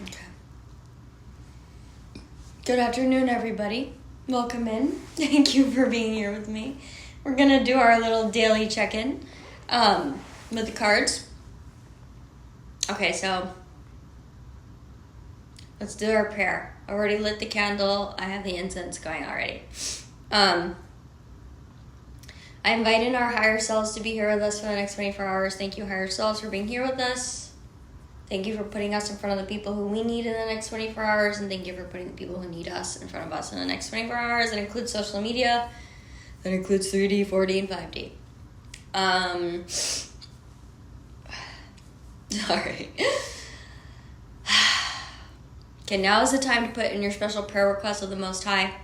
Okay. Good afternoon, everybody. Welcome in. Thank you for being here with me. We're going to do our little daily check-in with the cards. Okay, so let's do our prayer. I already lit the candle. I have the incense going already. I invite in our higher selves to be here with us for the next 24 hours. Thank you, higher selves, for being here with us. Thank you for putting us in front of the people who we need in the next 24 hours. And thank you for putting the people who need us in front of us in the next 24 hours. That includes social media. That includes 3D, 4D, and 5D. Sorry. Okay, now is the time to put in your special prayer request of the Most High.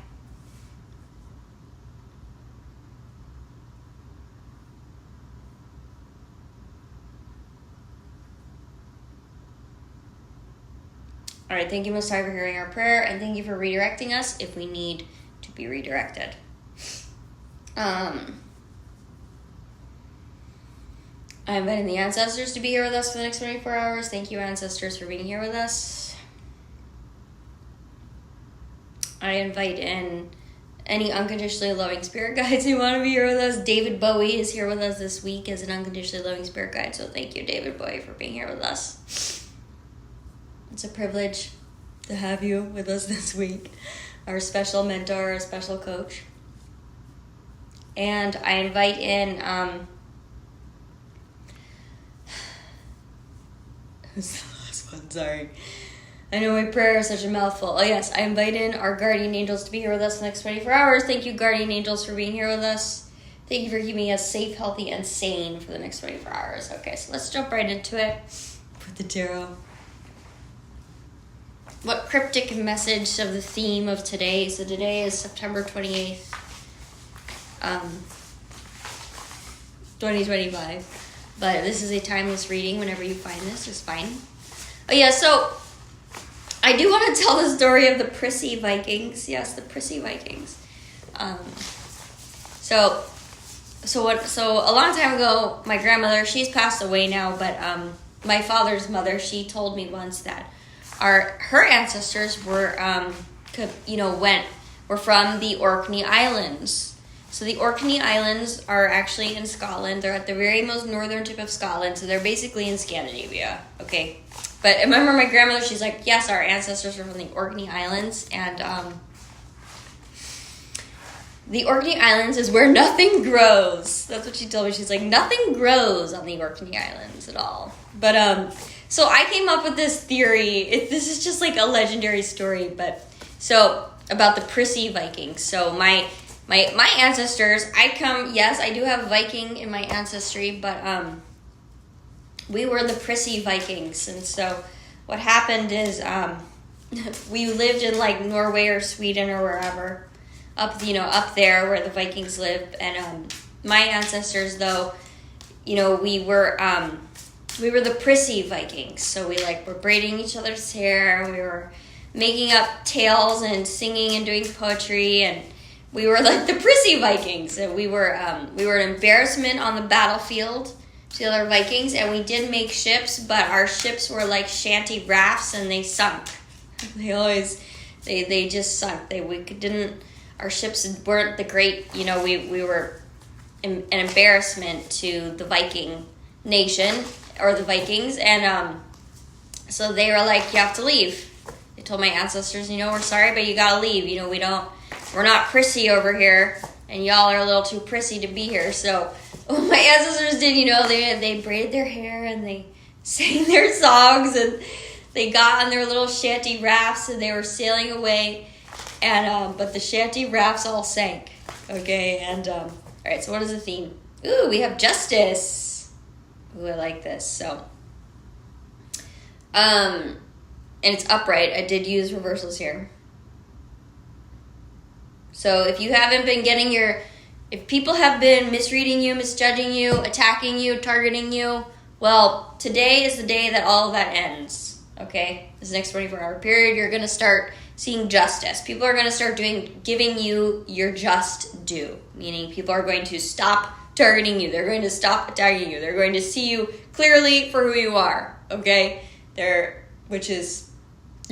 All right, thank you, Most High, for hearing our prayer, and thank you for redirecting us if we need to be redirected. I invite the ancestors to be here with us for the next 24 hours. Thank you, ancestors, for being here with us. I invite in any unconditionally loving spirit guides who want to be here with us. David Bowie is here with us this week as an unconditionally loving spirit guide, so thank you, David Bowie, for being here with us. It's a privilege to have you with us this week, our special mentor, our special coach. And I invite in, who's the last one? Sorry. I know my prayer is such a mouthful. Oh yes, I invite in our guardian angels to be here with us the next 24 hours. Thank you, guardian angels, for being here with us. Thank you for keeping us safe, healthy, and sane for the next 24 hours. Okay, so let's jump right into it with the tarot. What cryptic message of the theme of today? So today is September 28th, 2025. But this is a timeless reading. Whenever you find this, is fine. Oh yeah, so I do want to tell the story of the Prissy Vikings. Yes, the Prissy Vikings. So a long time ago, my grandmother, she's passed away now, but my father's mother, she told me once that her ancestors were from the Orkney Islands. So the Orkney Islands are actually in Scotland. They're at the very most northern tip of Scotland, so they're basically in Scandinavia. Okay, but I remember my grandmother, she's like, yes, our ancestors are from the Orkney Islands, and the Orkney Islands is where nothing grows. That's what she told me. She's like, nothing grows on the Orkney Islands at all. But so I came up with this theory. This is just like a legendary story, but so about the Prissy Vikings. So my ancestors, I do have Viking in my ancestry, but we were the Prissy Vikings. And so what happened is we lived in like Norway or Sweden or wherever, up there where the Vikings lived. And my ancestors, though, we were the Prissy Vikings. So we were braiding each other's hair, and we were making up tales and singing and doing poetry, and we were like the Prissy Vikings. And we were an embarrassment on the battlefield to the other Vikings, and we did make ships, but our ships were like shanty rafts, and they sunk. They just sunk. Our ships weren't the great, we were an embarrassment to the Viking nation, or the Vikings, and so they were like, you have to leave. They told my ancestors, we're sorry, but you gotta leave. We're not prissy over here, and y'all are a little too prissy to be here. So what my ancestors did, they braided their hair, and they sang their songs, and they got on their little shanty rafts, and they were sailing away, and but the shanty rafts all sank. Okay, and all right, so what is the theme? Ooh, we have justice. Ooh, I like this. So, and it's upright. I did use reversals here. So if you haven't been getting if people have been misreading you, misjudging you, attacking you, targeting you, well, today is the day that all of that ends. Okay? This next 24-hour period, you're going to start seeing justice. People are going to start giving you your just due, meaning people are going to stop targeting you. They're going to stop attacking you. They're going to see you clearly for who you are, okay? Which is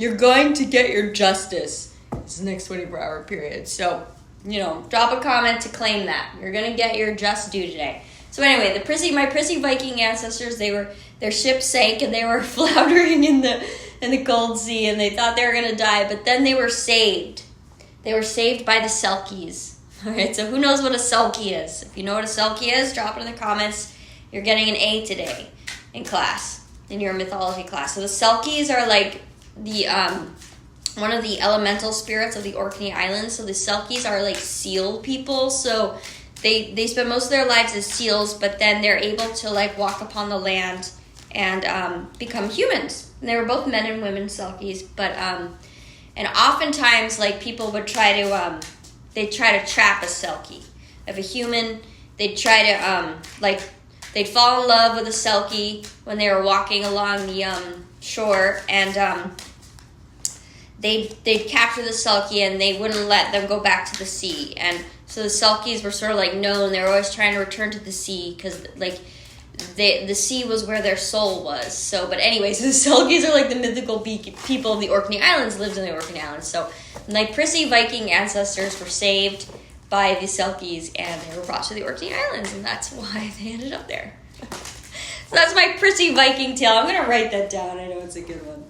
You're going to get your justice this next 24-hour period. So, drop a comment to claim that. You're going to get your just due today. So anyway, my prissy Viking ancestors, their ship sank and they were floundering in the cold sea and they thought they were going to die, but then they were saved. They were saved by the Selkies. All right, so who knows what a Selkie is? If you know what a Selkie is, drop it in the comments. You're getting an A today in class, in your mythology class. So the Selkies are like the one of the elemental spirits of the Orkney Islands. So the Selkies are like seal people. So they spend most of their lives as seals, but then they're able to like walk upon the land and become humans. And they were both men and women Selkies, but and oftentimes like people would try to they'd try to trap a Selkie. If a human, they'd try to they'd fall in love with a Selkie when they were walking along the shore, and they'd capture the Selkie and they wouldn't let them go back to the sea. And so the Selkies were sort of like known. They were always trying to return to the sea because like the sea was where their soul was. So, but anyways, the Selkies are like the mythical people of the Orkney Islands, lived in the Orkney Islands. So my prissy Viking ancestors were saved by the Selkies and they were brought to the Orkney Islands, and that's why they ended up there. So that's my prissy Viking tale. I'm going to write that down. I know it's a good one.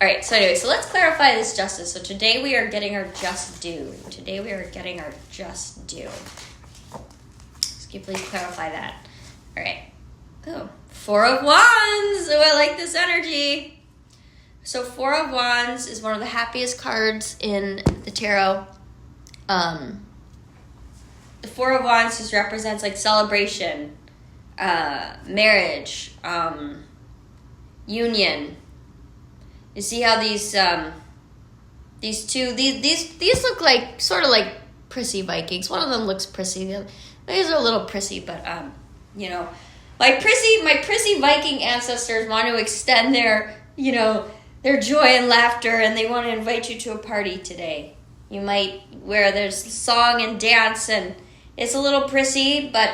All right, so anyway, so let's clarify this justice. So today we are getting our just due. Today we are getting our just due. Can you please clarify that? All right. Oh, Four of Wands. Oh, I like this energy. So Four of Wands is one of the happiest cards in the tarot. The Four of Wands just represents like celebration, marriage, union. You see how these look like sort of like prissy Vikings. One of them looks prissy. These are a little prissy, but my prissy Viking ancestors want to extend their their joy and laughter, and they want to invite you to a party today. You might where there's song and dance, and it's a little prissy, but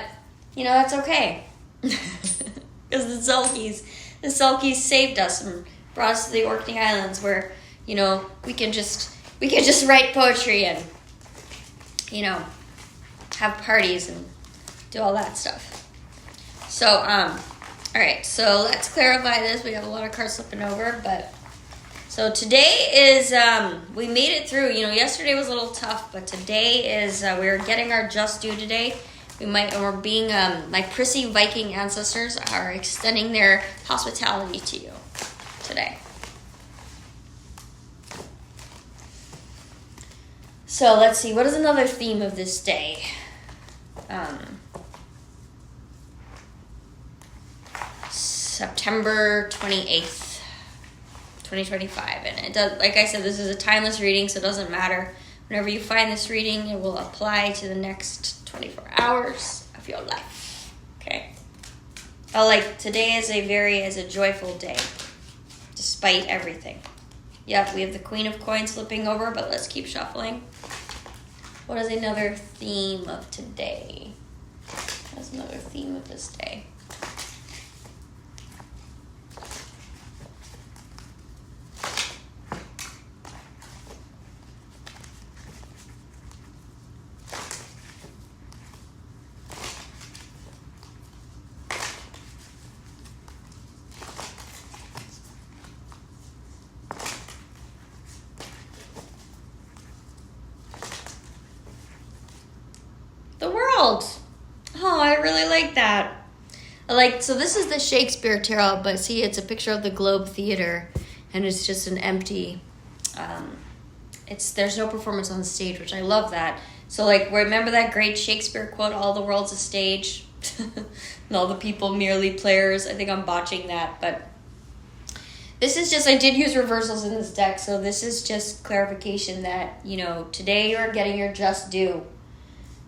that's okay because the Selkies saved us and brought us to the Orkney Islands, where we can just write poetry and have parties and do all that stuff. So all right, so let's clarify this. We have a lot of cards slipping over, but so today is we made it through. Yesterday was a little tough, but today is we're getting our just due today. We're being my prissy Viking ancestors are extending their hospitality to you today. So let's see, what is another theme of this day? September 28th, 2025. And it does, like I said, this is a timeless reading, so it doesn't matter. Whenever you find this reading, it will apply to the next 24 hours of your life. Okay? Today is a joyful day, despite everything. Yep, we have the Queen of Coins flipping over, but let's keep shuffling. What is another theme of today? What's another theme of this day? Oh, I really like that. So this is the Shakespeare tarot, but see, it's a picture of the Globe Theater, and it's just an empty, there's no performance on the stage, which I love that. So remember that great Shakespeare quote, all the world's a stage, and all the people merely players? I think I'm botching that, but this is just, I did use reversals in this deck, so this is just clarification that, today you're getting your just due.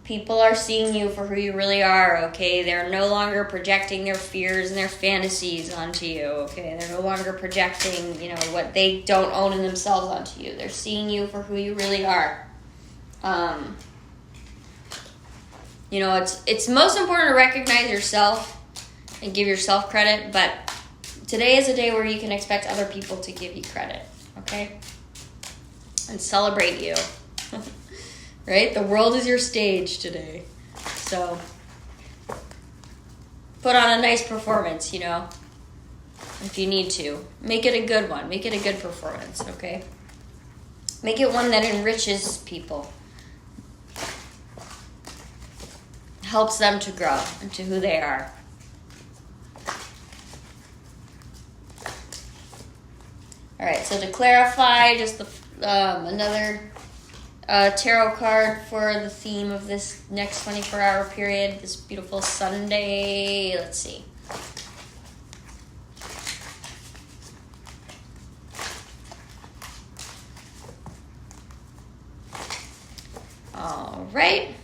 People are seeing you for who you really are, okay? They're no longer projecting their fears and their fantasies onto you, okay? They're no longer projecting, what they don't own in themselves onto you. They're seeing you for who you really are. It's most important to recognize yourself and give yourself credit, but Today is a day where you can expect other people to give you credit, okay? And celebrate you. Right? The world is your stage today. So put on a nice performance, if you need to. Make it a good one. Make it a good performance, okay? Make it one that enriches people. Helps them to grow into who they are. All right, so to clarify, just another tarot card for the theme of this next 24-hour period, this beautiful Sunday. Let's see. All right.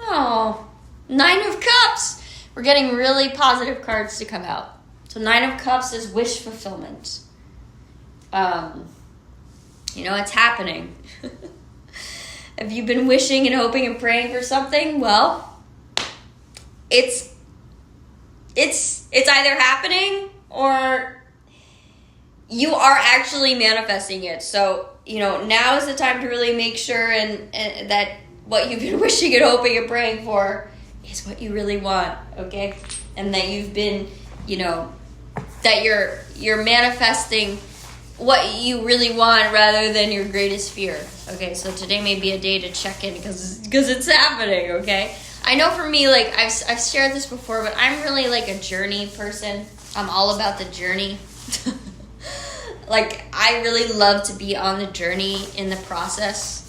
Oh, 9 of Cups. We're getting really positive cards to come out. So 9 of Cups is wish fulfillment. It's happening. Have you been wishing and hoping and praying for something? Well, it's either happening or you are actually manifesting it. So, now is the time to really make sure and that what you've been wishing and hoping and praying for is what you really want, okay? And that you've been, that you're manifesting what you really want rather than your greatest fear. Okay, so today may be a day to check in because it's happening, okay? I know for me, like, I've shared this before, but I'm really like a journey person. I'm all about the journey. Like, I really love to be on the journey in the process.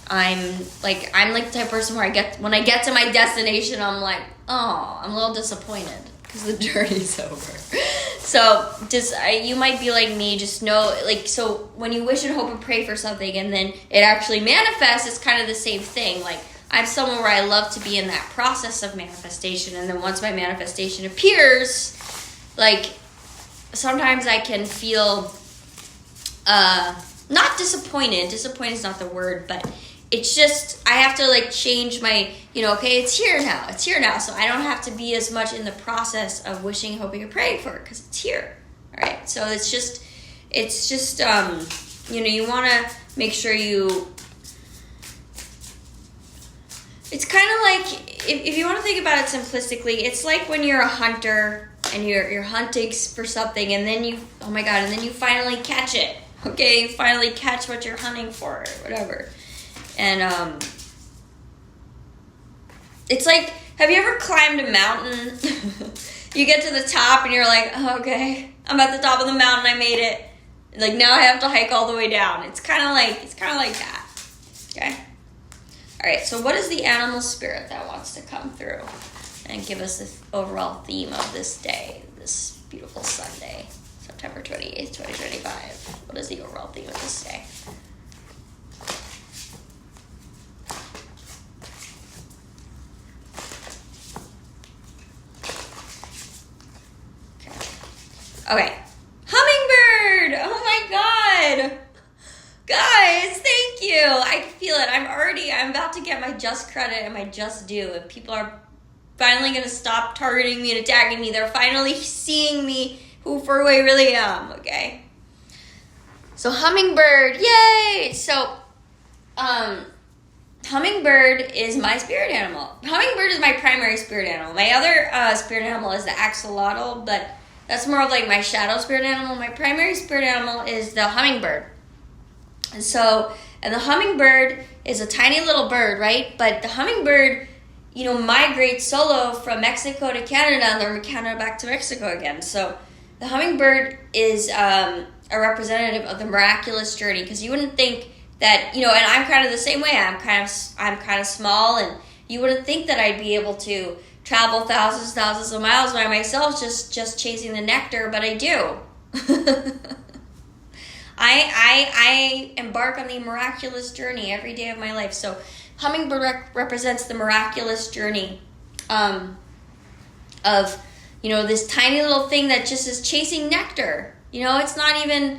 I'm like the type of person where when I get to my destination, I'm like, oh, I'm a little disappointed because the journey's over. So you might be like me, just know, like, so when you wish and hope and pray for something and then it actually manifests, it's kind of the same thing. Like, I'm someone where I love to be in that process of manifestation, and then once my manifestation appears, like, sometimes I can feel not disappointed. Disappointed is not the word, but it's just, I have to like change my, okay, it's here now. So I don't have to be as much in the process of wishing, hoping, and praying for it because it's here. All right. So it's just, you want to make sure it's kind of like, if you want to think about it simplistically, it's like when you're a hunter and you're hunting for something and then you finally catch it. Okay. You finally catch what you're hunting for or whatever. And it's like, have you ever climbed a mountain? You get to the top and you're like, oh, okay, I'm at the top of the mountain, I made it. Like, now I have to hike all the way down. It's kind of like that. Okay? All right, so what is the animal spirit that wants to come through and give us the overall theme of this day, this beautiful Sunday, September 28th, 2025? What is the overall theme of this day? Okay. Hummingbird! Oh my god! Guys, thank you! I can feel it. I'm about to get my just credit and my just due. And people are finally going to stop targeting me and attacking me. They're finally seeing me for who I really am, okay? So hummingbird, yay! So, hummingbird is my spirit animal. Hummingbird is my primary spirit animal. My other spirit animal is the axolotl, but that's more of like my shadow spirit animal. My primary spirit animal is the hummingbird. And the hummingbird is a tiny little bird, right? But the hummingbird, migrates solo from Mexico to Canada and then Canada back to Mexico again. So the hummingbird is a representative of the miraculous journey, because you wouldn't think that, and I'm kind of the same way. I'm kind of small, and you wouldn't think that I'd be able to travel thousands of miles by myself just chasing the nectar, but I do. I embark on the miraculous journey every day of my life. So hummingbird represents the miraculous journey of, this tiny little thing that just is chasing nectar. It's not even,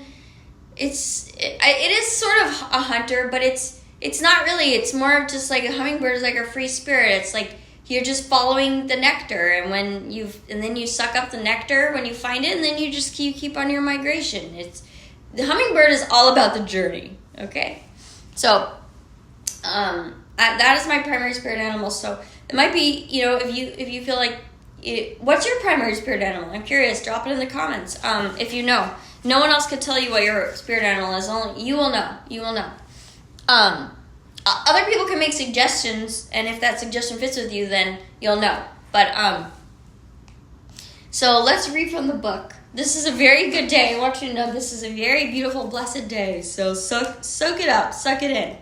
it is sort of a hunter, but it's not really. It's more of just like a hummingbird is like a free spirit. It's like you're just following the nectar, and then you suck up the nectar when you find it, and then you keep on your migration. The hummingbird is all about the journey. Okay, so that is my primary spirit animal. So it might be, if you feel like what's your primary spirit animal? I'm curious. Drop it in the comments. If you know, no one else could tell you what your spirit animal is. Only you will know. You will know. Other people can make suggestions, and if that suggestion fits with you, then you'll know. But so let's read from the book. This is a very good day. I want you to know this is a very beautiful, blessed day. So soak it up, suck it in.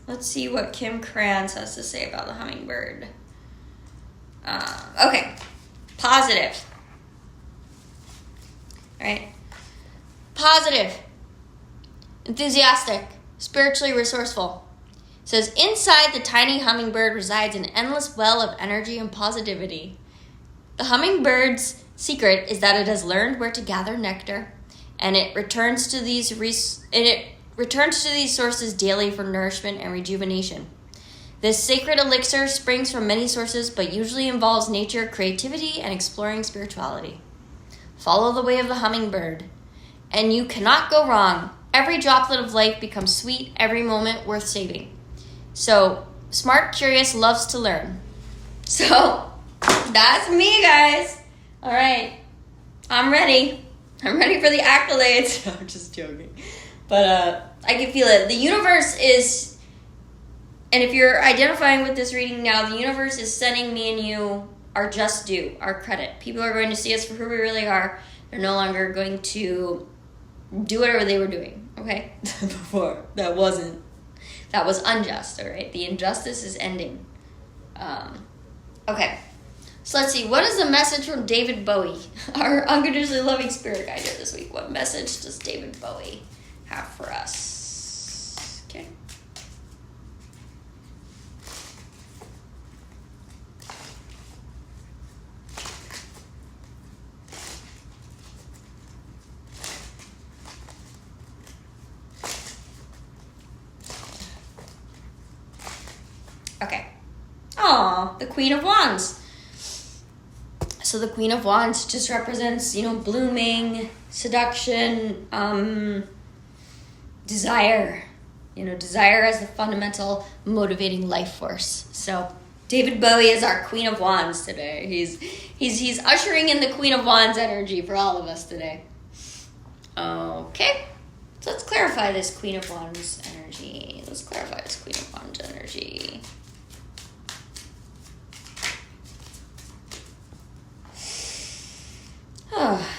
Let's see what Kim Kranz has to say about the hummingbird. Okay, positive. All right, positive. Enthusiastic, spiritually resourceful. It says, inside the tiny hummingbird resides an endless well of energy and positivity. The hummingbird's secret is that it has learned where to gather nectar, and it returns to these sources daily for nourishment and rejuvenation. This sacred elixir springs from many sources, but usually involves nature, creativity, and exploring spirituality. Follow the way of the hummingbird, and you cannot go wrong. Every droplet of life becomes sweet, every moment worth saving. So, smart, curious, loves to learn. So, that's me, guys. All right. I'm ready. I'm ready for the accolades. I'm just joking. But I can feel it. The universe is, and if you're identifying with this reading now, the universe is sending me and you our just due, our credit. People are going to see us for who we really are. They're no longer going to do whatever they were doing, okay? Before. That was unjust, all right? The injustice is ending. Okay. So let's see. What is the message from David Bowie, our unconditionally loving spirit guide here this week? What message does David Bowie have for us? Okay. Okay. Aw, the Queen of Wands. So the Queen of Wands just represents, blooming, seduction, desire. Desire as the fundamental motivating life force. So David Bowie is our Queen of Wands today. He's ushering in the Queen of Wands energy for all of us today. Okay. So let's clarify this Queen of Wands energy. Oh.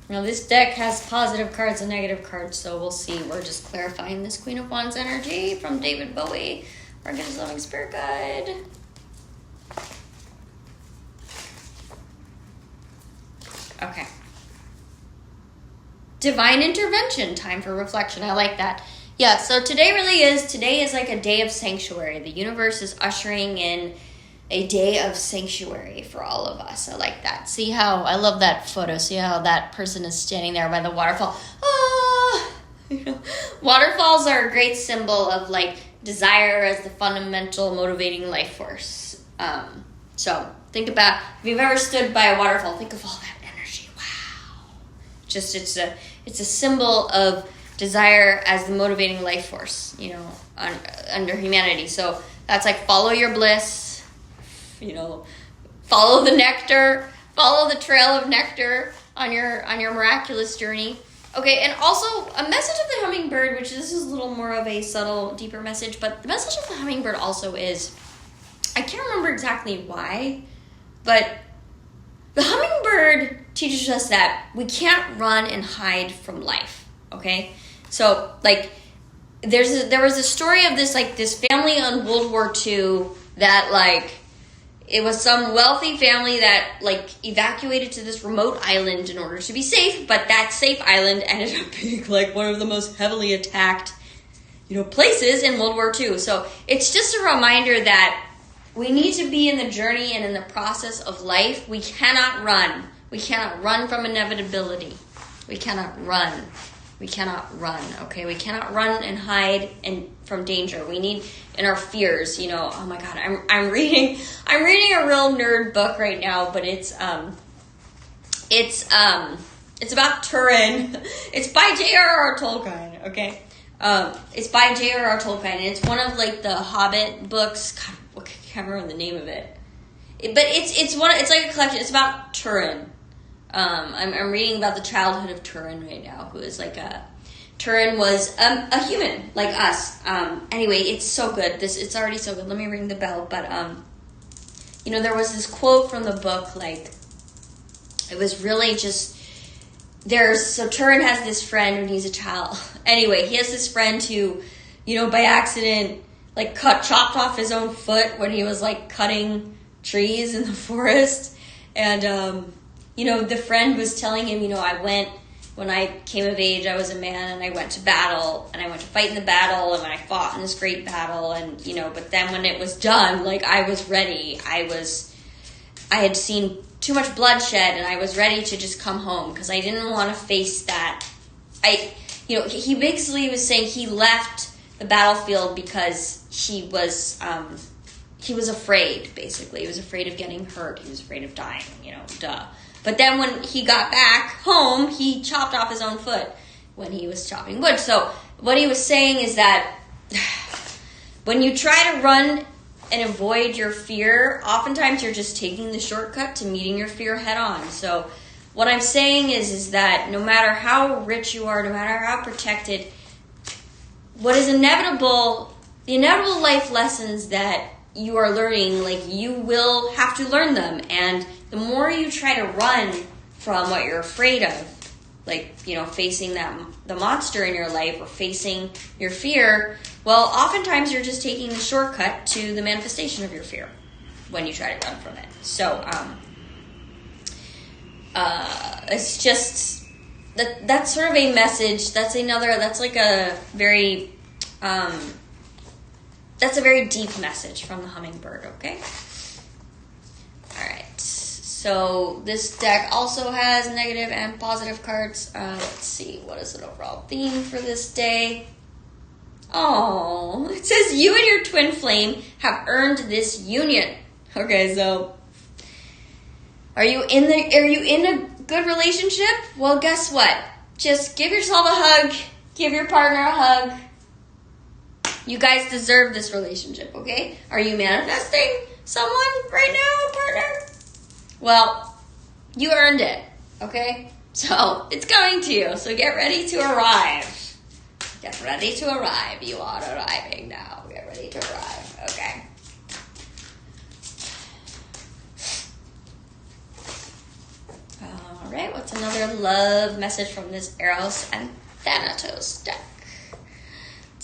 Now this deck has positive cards and negative cards, so we'll see. We're just clarifying this Queen of Wands energy from David Bowie, our Goodness Loving Spirit Guide. Okay. Divine intervention, time for reflection. I like that. Yeah, so today is like a day of sanctuary. The universe is ushering in a day of sanctuary for all of us. I like that. See how, I love that photo. See how that person is standing there by the waterfall. Ah! Waterfalls are a great symbol of like desire as the fundamental motivating life force. So think about, if you've ever stood by a waterfall, think of all that energy. Wow. Just, it's a symbol of desire as the motivating life force, under humanity. So that's like follow your bliss, follow the nectar, follow the trail of nectar on your miraculous journey. Okay, and also a message of the hummingbird, which this is a little more of a subtle, deeper message, but the message of the hummingbird also is, I can't remember exactly why, but the hummingbird teaches us that we can't run and hide from life, okay? So, like, there was a story of this family in World War II that, like, it was some wealthy family that, like, evacuated to this remote island in order to be safe, but that safe island ended up being, like, one of the most heavily attacked, places in World War II. So it's just a reminder that we need to be in the journey and in the process of life. We cannot run. We cannot run from inevitability. We cannot run. We cannot run, okay? We cannot run and hide from danger. We need in our fears, oh my God, I'm reading a real nerd book right now, but it's about Turin. It's by J.R.R. Tolkien, okay? It's by J.R.R. Tolkien, and it's one of like the Hobbit books. God, I can't remember the name of it. But it's like a collection. It's about Turin. I'm reading about the childhood of Turin right now, who is like Turin was a human like us. Anyway, it's so good. It's already so good. Let me ring the bell. But there was this quote from the book, like it was really just so Turin has this friend when he's a child. Anyway, he has this friend who, by accident, like chopped off his own foot when he was like cutting trees in the forest, and the friend was telling him, when I came of age, I was a man, and I went to battle, and I went to fight in the battle, and I fought in this great battle, and, but then when it was done, like, I was ready. I had seen too much bloodshed, and I was ready to just come home, because I didn't want to face that. He basically was saying he left the battlefield because he was afraid, basically. He was afraid of getting hurt. He was afraid of dying, duh. But then when he got back home, he chopped off his own foot when he was chopping wood. So what he was saying is that when you try to run and avoid your fear, oftentimes you're just taking the shortcut to meeting your fear head on. So what I'm saying is that no matter how rich you are, no matter how protected, what is inevitable, the inevitable life lessons that you are learning, like, you will have to learn them. And the more you try to run from what you're afraid of, like, facing the monster in your life or facing your fear, well, oftentimes you're just taking the shortcut to the manifestation of your fear when you try to run from it. So, it's just, that's sort of a message. That's a very deep message from the hummingbird, okay? All right. So this deck also has negative and positive cards. Let's see, what is the overall theme for this day? Oh, it says you and your twin flame have earned this union. Okay, so are you in a good relationship? Well, guess what? Just give yourself a hug. Give your partner a hug. You guys deserve this relationship, okay? Are you manifesting someone right now, partner? Well, you earned it, okay? So, it's coming to you, so get ready to arrive. Get ready to arrive. You are arriving now. Get ready to arrive, okay? All right, what's another love message from this Eros and Thanatos deck?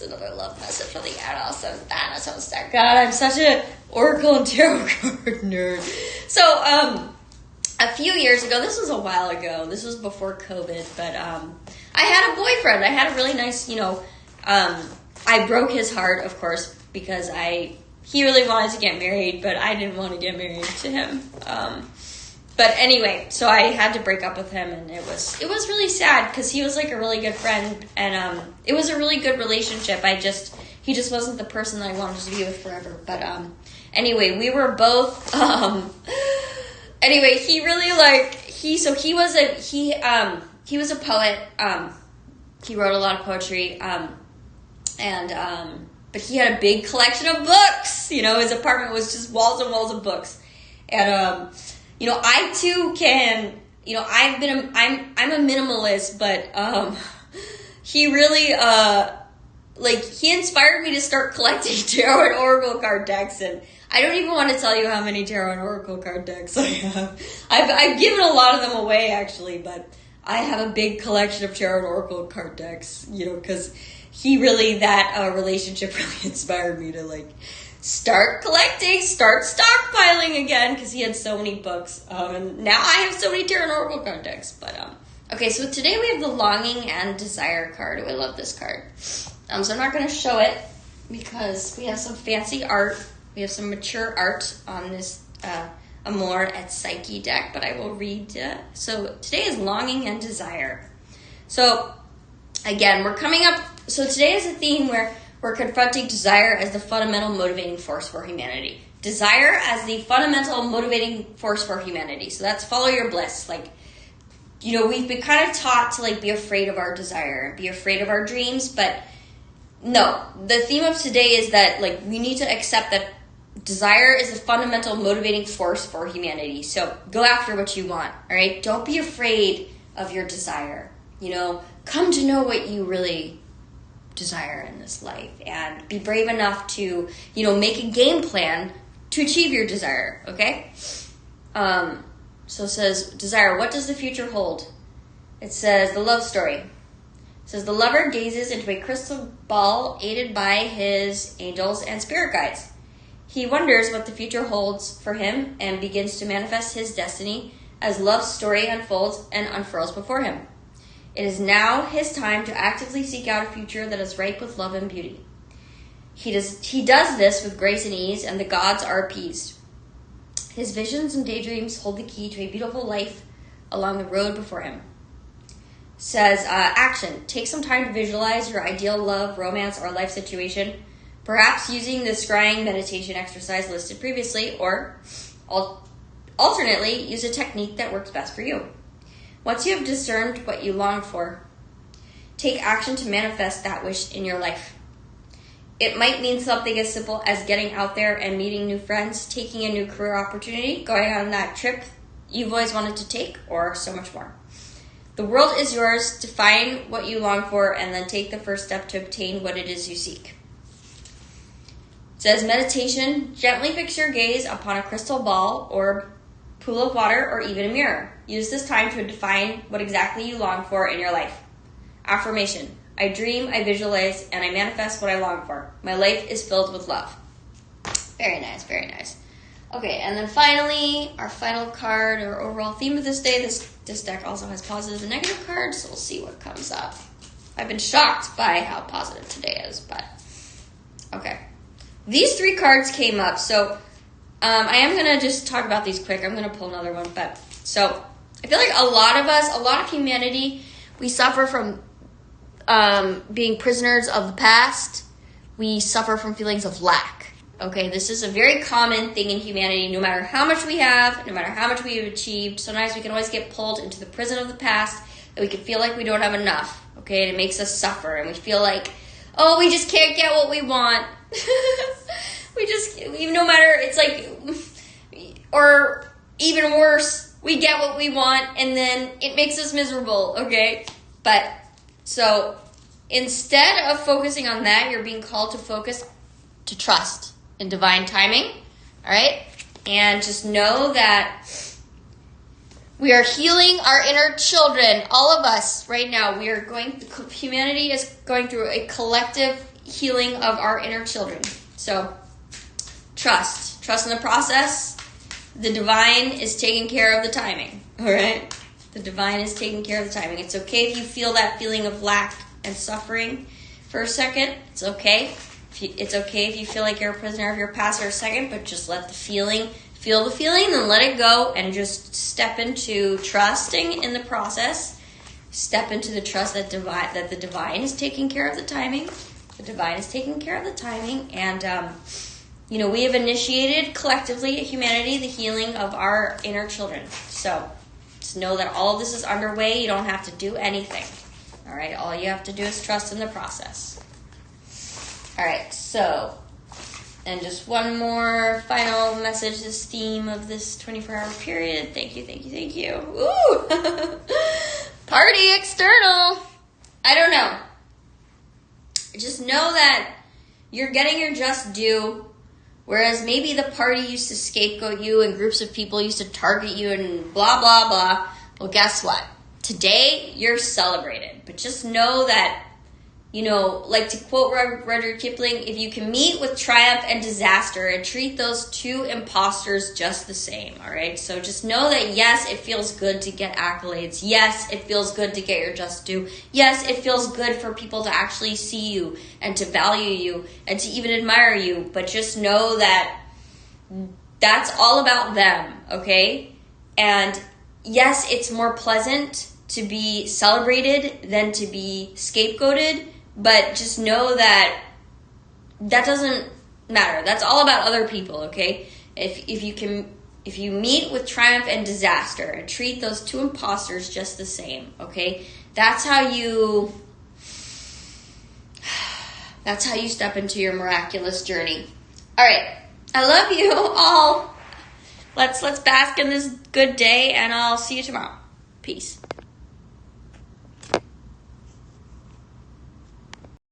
Another love message from the Eros and Thanatos deck. God, I'm such a Oracle and Tarot card nerd. So, a few years ago, this was a while ago, this was before COVID, but I had a boyfriend. I had a really nice, I broke his heart, of course, because he really wanted to get married, but I didn't want to get married to him. But anyway, so I had to break up with him, and it was really sad because he was like a really good friend, and it was a really good relationship. He just wasn't the person that I wanted to be with forever. But anyway, we were both anyway, he really he was a poet. He wrote a lot of poetry, but he had a big collection of books. His apartment was just walls and walls of books, and I too can, I'm a minimalist, but, he really, he inspired me to start collecting tarot and oracle card decks, and I don't even want to tell you how many tarot and oracle card decks I have. I've given a lot of them away, actually, but I have a big collection of tarot and oracle card decks, because that relationship really inspired me to, start collecting, start stockpiling again, because he had so many books, and now I have so many tarot and oracle card decks, but Okay, so today we have the Longing and Desire card. Oh, I love this card. So I'm not going to show it because we have some fancy art. We have some mature art on this Amor et Psyche deck, but I will read. So today is Longing and Desire. So again, we're coming up. So today is a theme where we're confronting desire as the fundamental motivating force for humanity. Desire as the fundamental motivating force for humanity. So that's follow your bliss. Like, you know, we've been kind of taught to like be afraid of our desire, be afraid of our dreams, but no. The theme of today is that like we need to accept that desire is the fundamental motivating force for humanity. So go after what you want, all right? Don't be afraid of your desire. You know, come to know what you really desire in this life and be brave enough to, you know, make a game plan to achieve your desire, okay? So it says, desire, what does the future hold? It says, the love story. It says, the lover gazes into a crystal ball aided by his angels and spirit guides. He wonders what the future holds for him and begins to manifest his destiny as love's story unfolds and unfurls before him. It is now his time to actively seek out a future that is ripe with love and beauty. He does this with grace and ease, and the gods are appeased. His visions and daydreams hold the key to a beautiful life along the road before him. Says, action. Take some time to visualize your ideal love, romance, or life situation, perhaps using the scrying meditation exercise listed previously, or alternately, use a technique that works best for you. Once you have discerned what you long for, take action to manifest that wish in your life. It might mean something as simple as getting out there and meeting new friends, taking a new career opportunity, going on that trip you've always wanted to take, or so much more. The world is yours. Define what you long for and then take the first step to obtain what it is you seek. It says, meditation, gently fix your gaze upon a crystal ball or pool of water or even a mirror. Use this time to define what exactly you long for in your life. Affirmation. I dream, I visualize, and I manifest what I long for. My life is filled with love. Very nice, very nice. Okay, and then finally, our final card, or overall theme of this day. This deck also has positive and negative cards, so we'll see what comes up. I've been shocked by how positive today is, but okay. These three cards came up, so I am going to just talk about these quick. I'm going to pull another one, but so I feel like a lot of humanity, we suffer from being prisoners of the past. We suffer from feelings of lack. Okay, this is a very common thing in humanity. No matter how much we have, no matter how much we have achieved, sometimes we can always get pulled into the prison of the past, and we can feel like we don't have enough. Okay, and it makes us suffer, and we feel like, oh, we just can't get what we want. No matter, it's like, or even worse, we get what we want, and then it makes us miserable. Okay, but so instead of focusing on that, you're being called to focus, to trust in divine timing, all right? And just know that we are healing our inner children, all of us right now. Humanity is going through a collective healing of our inner children. So trust in the process. The divine is taking care of the timing, all right? The divine is taking care of the timing. It's okay if you feel that feeling of lack and suffering for a second. It's okay. It's okay if you feel like you're a prisoner of your past for a second, but just let the feeling, feel the feeling, then let it go and just step into trusting in the process. Step into the trust that the divine is taking care of the timing. The divine is taking care of the timing. And, we have initiated collectively, humanity, the healing of our inner children. So just know that all of this is underway. You don't have to do anything. All right, all you have to do is trust in the process. All right, so, and just one more final message, this theme of this 24-hour period. Thank you. Ooh! Party external. I don't know. Just know that you're getting your just due, whereas maybe the party used to scapegoat you and groups of people used to target you and blah, blah, blah. Well, guess what? Today, you're celebrated. But just know that You know, like to quote Rudyard Kipling, if you can meet with triumph and disaster and treat those two imposters just the same, all right? So just know that, yes, it feels good to get accolades. Yes, it feels good to get your just due. Yes, it feels good for people to actually see you and to value you and to even admire you. But just know that that's all about them, okay? And yes, it's more pleasant to be celebrated than to be scapegoated. But just know that that doesn't matter. That's all about other people, okay? If you meet with triumph and disaster and treat those two imposters just the same, okay? That's how you step into your miraculous journey. All right. I love you all. Let's bask in this good day, and I'll see you tomorrow. Peace.